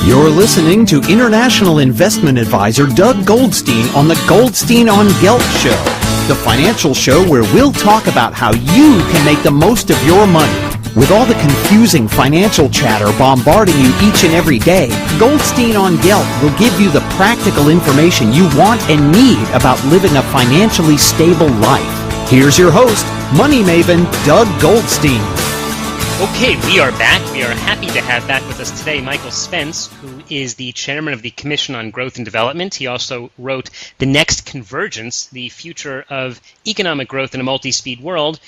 You're listening to international investment advisor Doug Goldstein on the Goldstein on Gelt show, the financial show where we'll talk about how you can make the most of your money. With all the confusing financial chatter bombarding you each and every day, Goldstein on Gelt will give you the practical information you want and need about living a financially stable life. Here's your host, money maven Doug Goldstein. Okay, we are back. We are happy to have back with us today Michael Spence, who is the chairman of the Commission on Growth and Development. He also wrote The Next Convergence, the future of economic growth in a multi-speed world.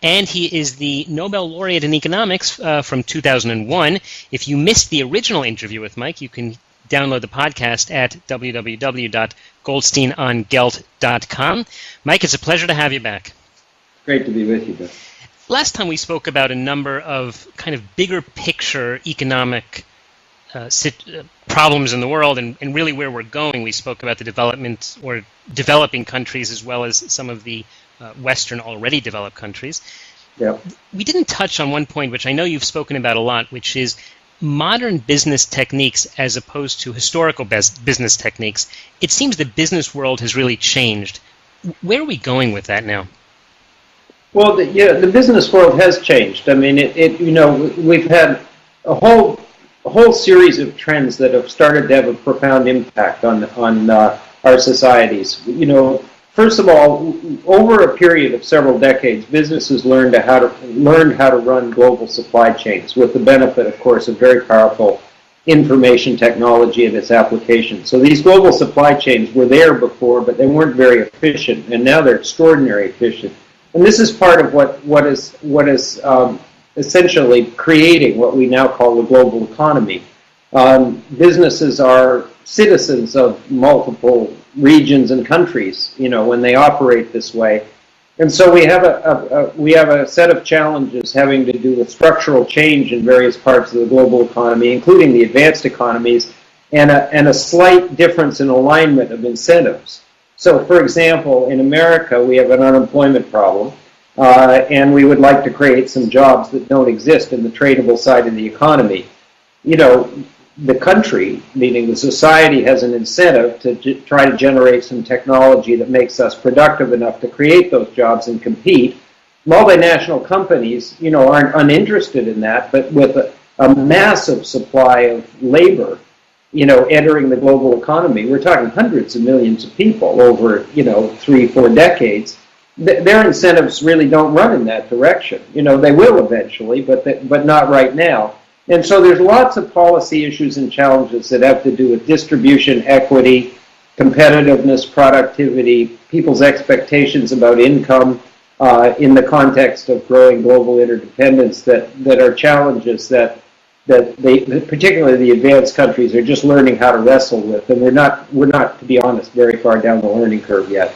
And he is the Nobel laureate in economics from 2001. If you missed the original interview with Mike, you can download the podcast at www.goldsteinongelt.com. Mike, it's a pleasure to have you back. Great to be with you, Bill. Last time we spoke about a number of kind of bigger picture economic problems in the world and really where we're going. We spoke about the development or developing countries as well as some of the Western already developed countries. Yep. We didn't touch on one point, which I know you've spoken about a lot, which is modern business techniques as opposed to historical business techniques. It seems the business world has really changed. Where are we going with that now? Well, the business world has changed. I mean, we've had a whole series of trends that have started to have a profound impact on our societies. You know, first of all, over a period of several decades, businesses learned how to run global supply chains, with the benefit, of course, of very powerful information technology and its application. So these global supply chains were there before, but they weren't very efficient, and now they're extraordinarily efficient. And this is part of what is essentially creating what we now call the global economy. Businesses are citizens of multiple regions and countries, you know, when they operate this way. And so we have a set of challenges having to do with structural change in various parts of the global economy, including the advanced economies, and a slight difference in alignment of incentives. So, for example, in America, we have an unemployment problem, and we would like to create some jobs that don't exist in the tradable side of the economy. You know, the country, meaning the society, has an incentive to try to generate some technology that makes us productive enough to create those jobs and compete. Multinational companies, you know, aren't uninterested in that, but with a massive supply of labor, you know, entering the global economy, we're talking hundreds of millions of people over, you know, 3-4 decades. Their incentives really don't run in that direction. You know, they will eventually, but not right now. And so there's lots of policy issues and challenges that have to do with distribution, equity, competitiveness, productivity, people's expectations about income in the context of growing global interdependence that are challenges that particularly the advanced countries are just learning how to wrestle with, and we're not, to be honest, very far down the learning curve yet.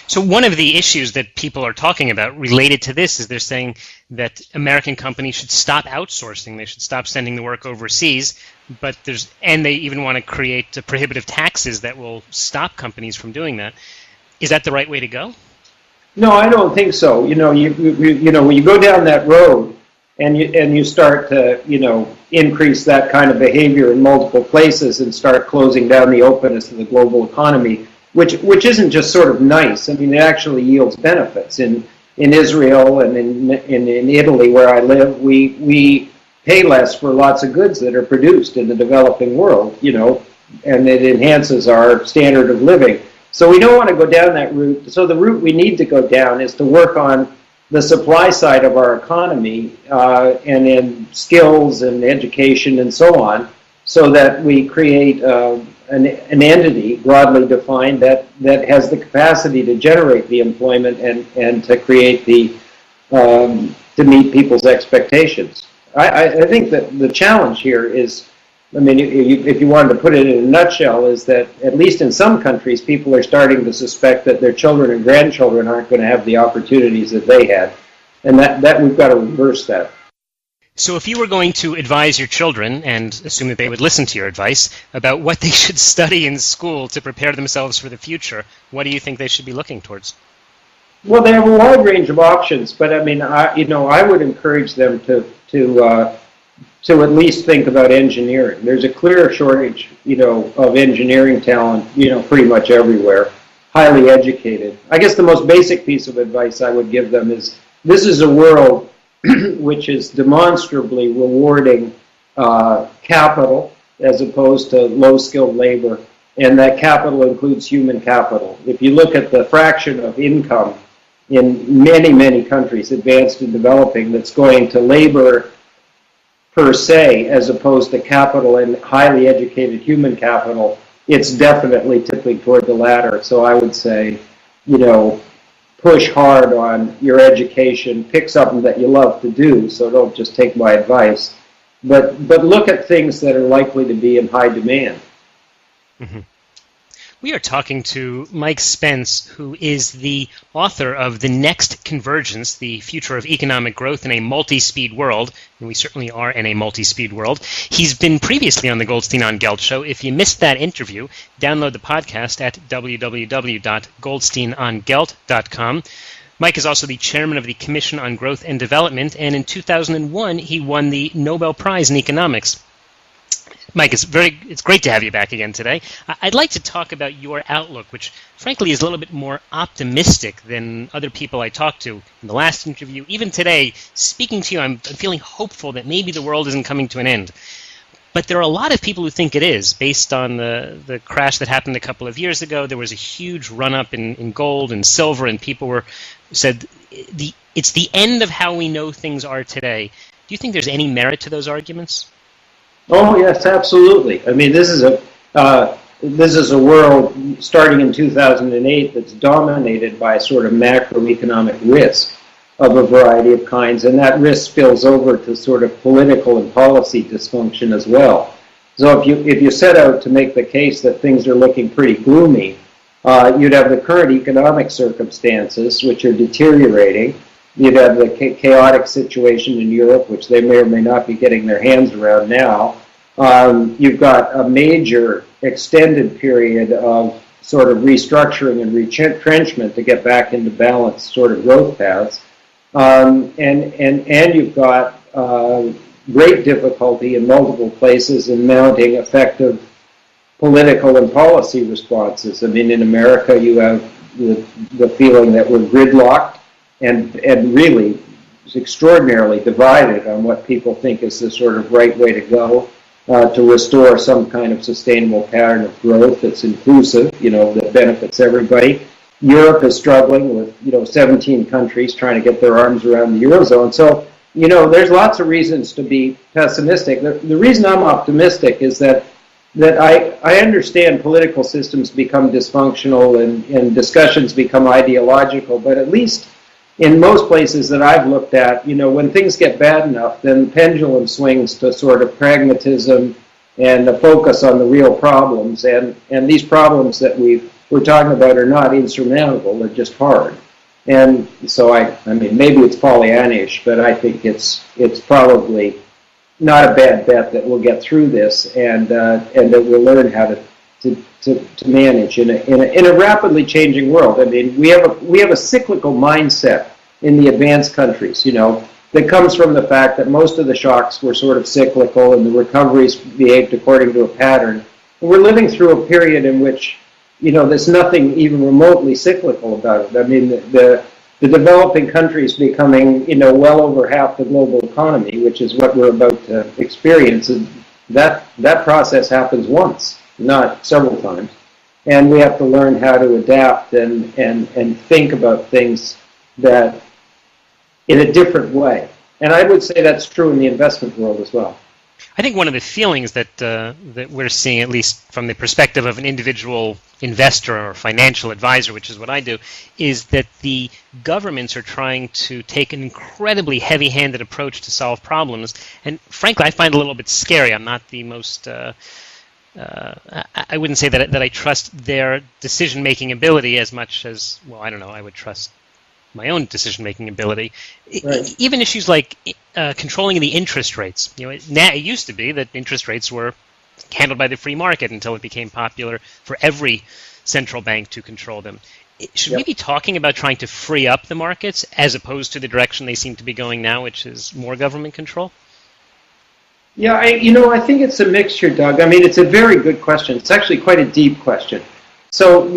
So one of the issues that people are talking about related to this is they're saying that American companies should stop outsourcing. They should stop sending the work overseas. And they even want to create prohibitive taxes that will stop companies from doing that. Is that the right way to go? No, I don't think so. You know, you know, when you go down that road and you start to, you know, increase that kind of behavior in multiple places and start closing down the openness of the global economy, which isn't just sort of nice. I mean, it actually yields benefits. In Israel and in Italy, where I live, we pay less for lots of goods that are produced in the developing world, you know, and it enhances our standard of living. So we don't want to go down that route. So the route we need to go down is to work on the supply side of our economy and in skills and education and so on, so that we create an entity broadly defined that has the capacity to generate the employment and to create to meet people's expectations. I think that the challenge here is, I mean, if you wanted to put it in a nutshell, is that at least in some countries, people are starting to suspect that their children and grandchildren aren't going to have the opportunities that they had, and that we've got to reverse that. So if you were going to advise your children, and assume that they would listen to your advice, about what they should study in school to prepare themselves for the future, what do you think they should be looking towards? Well, they have a wide range of options, but I mean, I would encourage them to to at least think about engineering. There's a clear shortage, of engineering talent, pretty much everywhere, highly educated. I guess the most basic piece of advice I would give them is this is a world which is demonstrably rewarding capital as opposed to low-skilled labor, and that capital includes human capital. If you look at the fraction of income in many, many countries, advanced and developing, that's going to labor per se, as opposed to capital and highly educated human capital, it's definitely tipping toward the latter. So I would say, push hard on your education, pick something that you love to do, so don't just take my advice, but look at things that are likely to be in high demand. Mm-hmm. We are talking to Mike Spence, who is the author of The Next Convergence, the future of economic growth in a multi-speed world, and we certainly are in a multi-speed world. He's been previously on the Goldstein on Gelt show. If you missed that interview, download the podcast at www.goldsteinongelt.com. Mike is also the chairman of the Commission on Growth and Development, and in 2001, he won the Nobel Prize in Economics. Mike, it's great to have you back again today. I'd like to talk about your outlook, which frankly is a little bit more optimistic than other people I talked to in the last interview. Even today, speaking to you, I'm feeling hopeful that maybe the world isn't coming to an end. But there are a lot of people who think it is, based on the crash that happened a couple of years ago. There was a huge run-up in gold and silver, and people said it's the end of how we know things are today. Do you think there's any merit to those arguments? Oh yes, absolutely. I mean, this is a world starting in 2008 that's dominated by sort of macroeconomic risk of a variety of kinds, and that risk spills over to sort of political and policy dysfunction as well. So if you set out to make the case that things are looking pretty gloomy, you'd have the current economic circumstances, which are deteriorating. You'd have the chaotic situation in Europe, which they may or may not be getting their hands around now. You've got a major extended period of sort of restructuring and retrenchment to get back into balanced sort of growth paths. And you've got great difficulty in multiple places in mounting effective political and policy responses. I mean, in America, you have the feeling that we're gridlocked and really extraordinarily divided on what people think is the sort of right way to go to restore some kind of sustainable pattern of growth that's inclusive, that benefits everybody. Europe is struggling with, 17 countries trying to get their arms around the Eurozone. So, there's lots of reasons to be pessimistic. The reason I'm optimistic is that I understand political systems become dysfunctional and discussions become ideological, but at least in most places that I've looked at, when things get bad enough, then the pendulum swings to sort of pragmatism and a focus on the real problems. And these problems that we're talking about are not insurmountable, they're just hard. And so I mean, maybe it's Pollyannish, but I think it's probably not a bad bet that we'll get through this and that we'll learn how to manage in a rapidly changing world. I mean, we have a cyclical mindset in the advanced countries, that comes from the fact that most of the shocks were sort of cyclical and the recoveries behaved according to a pattern. And we're living through a period in which, there's nothing even remotely cyclical about it. I mean, the developing countries becoming, well over half the global economy, which is what we're about to experience, and that process happens once, not several times. And we have to learn how to adapt and think about things that in a different way. And I would say that's true in the investment world as well. I think one of the feelings that we're seeing, at least from the perspective of an individual investor or financial advisor, which is what I do, is that the governments are trying to take an incredibly heavy-handed approach to solve problems. And frankly, I find it a little bit scary. I'm not the most... I wouldn't say that I trust their decision-making ability as much as, well, I don't know, I would trust my own decision-making ability. Right. Even issues like controlling the interest rates. It used to be that interest rates were handled by the free market until it became popular for every central bank to control them. Should we be talking about trying to free up the markets as opposed to the direction they seem to be going now, which is more government control? Yeah, I think it's a mixture, Doug. I mean, it's a very good question. It's actually quite a deep question. So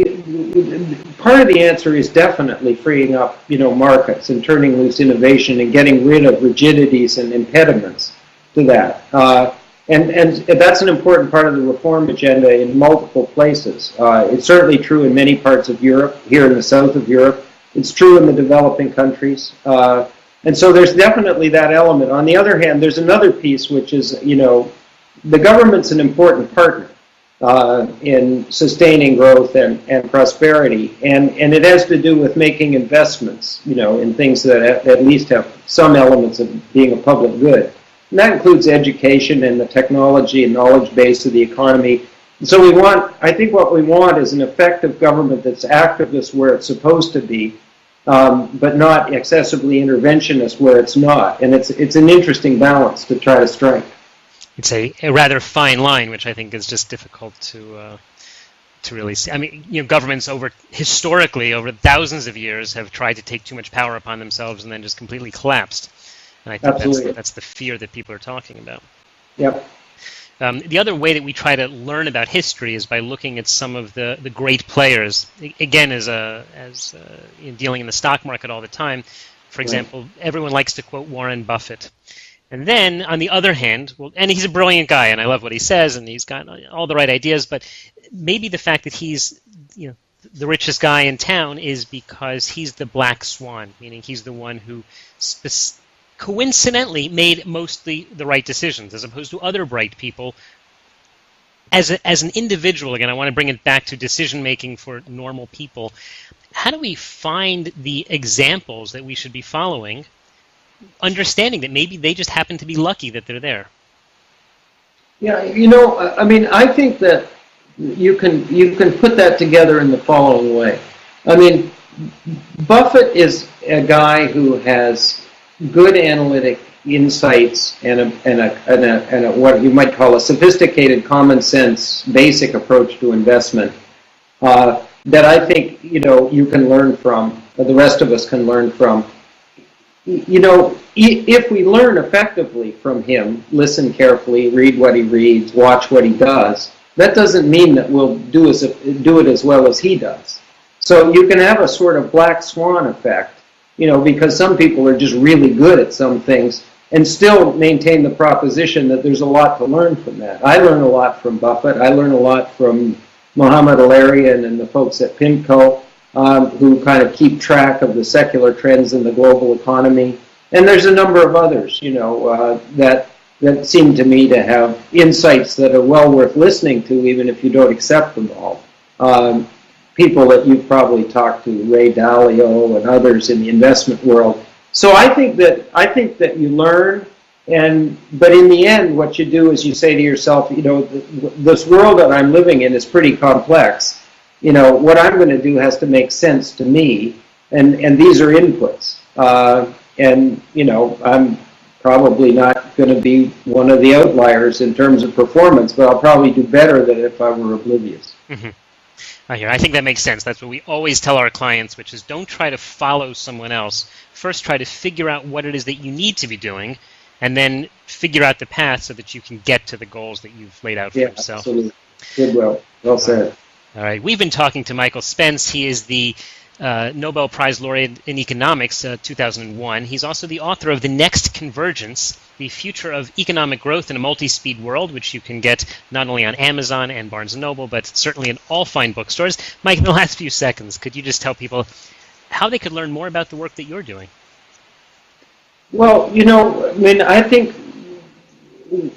part of the answer is definitely freeing up, markets and turning loose innovation and getting rid of rigidities and impediments to that. And that's an important part of the reform agenda in multiple places. It's certainly true in many parts of Europe, here in the south of Europe. It's true in the developing countries. And so there's definitely that element. On the other hand, there's another piece, which is, the government's an important partner in sustaining growth and prosperity. And it has to do with making investments, in things that at least have some elements of being a public good. And that includes education and the technology and knowledge base of the economy. And so I think what we want is an effective government that's activist where it's supposed to be, but not excessively interventionist where it's not. And it's an interesting balance to try to strike. It's a rather fine line, which I think is just difficult to really see. I mean, governments historically over thousands of years have tried to take too much power upon themselves and then just completely collapsed. And I think that's the fear that people are talking about. Yep. The other way that we try to learn about history is by looking at some of the great players. Again, as dealing in the stock market all the time, for example, everyone likes to quote Warren Buffett. And then, on the other hand, and he's a brilliant guy, and I love what he says, and he's got all the right ideas, but maybe the fact that he's the richest guy in town is because he's the black swan, meaning he's the one who coincidentally made mostly the right decisions, as opposed to other bright people. As an individual, again, I want to bring it back to decision-making for normal people. How do we find the examples that we should be following, understanding that maybe they just happen to be lucky that they're there? Yeah, I mean, I think that you can put that together in the following way. I mean, Buffett is a guy who has good analytic insights and a what you might call a sophisticated common sense basic approach to investment that I think you can learn from, or the rest of us can learn from. If we learn effectively from him, listen carefully, read what he reads, watch what he does, that doesn't mean that we'll do it as well as he does. So you can have a sort of black swan effect, because some people are just really good at some things and still maintain the proposition that there's a lot to learn from that. I learn a lot from Buffett. I learn a lot from Mohamed El-Erian and the folks at PIMCO, who kind of keep track of the secular trends in the global economy. And there's a number of others, that seem to me to have insights that are well worth listening to, even if you don't accept them all. People that you've probably talked to, Ray Dalio and others in the investment world. So I think that you learn, but in the end, what you do is you say to yourself, this world that I'm living in is pretty complex. What I'm going to do has to make sense to me, and these are inputs. I'm probably not going to be one of the outliers in terms of performance, but I'll probably do better than if I were oblivious. Mm-hmm. I think that makes sense. That's what we always tell our clients, which is don't try to follow someone else. First, try to figure out what it is that you need to be doing, and then figure out the path so that you can get to the goals that you've laid out for yourself. Absolutely. Good, well said. All right. We've been talking to Michael Spence. He is the Nobel Prize laureate in economics, 2001. He's also the author of The Next Convergence, The Future of Economic Growth in a Multispeed World, which you can get not only on Amazon and Barnes & Noble, but certainly in all fine bookstores. Mike, in the last few seconds, could you just tell people how they could learn more about the work that you're doing? Well, I think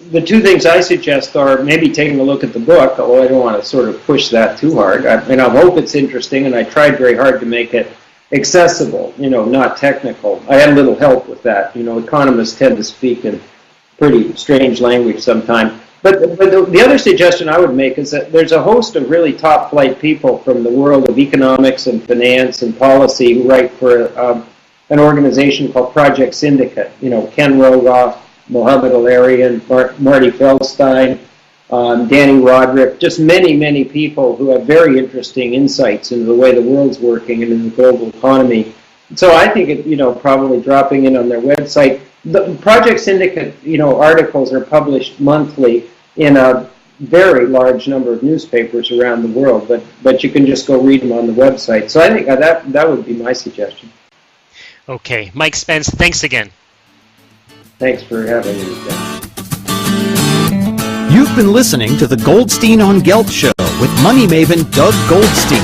the two things I suggest are maybe taking a look at the book, although I don't want to sort of push that too hard. I hope it's interesting, and I tried very hard to make it accessible, not technical. I had a little help with that. Economists tend to speak in pretty strange language sometimes. But the other suggestion I would make is that there's a host of really top-flight people from the world of economics and finance and policy who write for an organization called Project Syndicate. Ken Rogoff, Mohamed El-Erian, Marty Feldstein, Danny Roderick, just many, many people who have very interesting insights into the way the world's working and in the global economy. So I think, probably dropping in on their website. the Project Syndicate, articles are published monthly in a very large number of newspapers around the world, but you can just go read them on the website. So I think that would be my suggestion. Okay, Mike Spence, thanks again. Thanks for having me. You've been listening to the Goldstein on Gelt Show with money maven Doug Goldstein.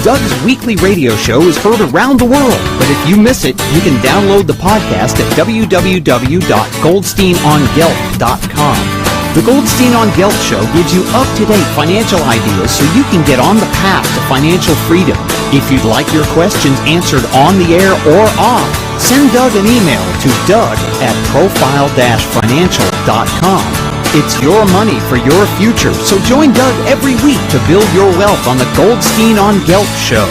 Doug's weekly radio show is heard around the world, but if you miss it, you can download the podcast at www.goldsteinongelt.com. The Goldstein on Gelt Show gives you up-to-date financial ideas so you can get on the path to financial freedom. If you'd like your questions answered on the air or off, send Doug an email to doug@profile-financial.com. It's your money for your future, so join Doug every week to build your wealth on the Goldstein on Gelt Show.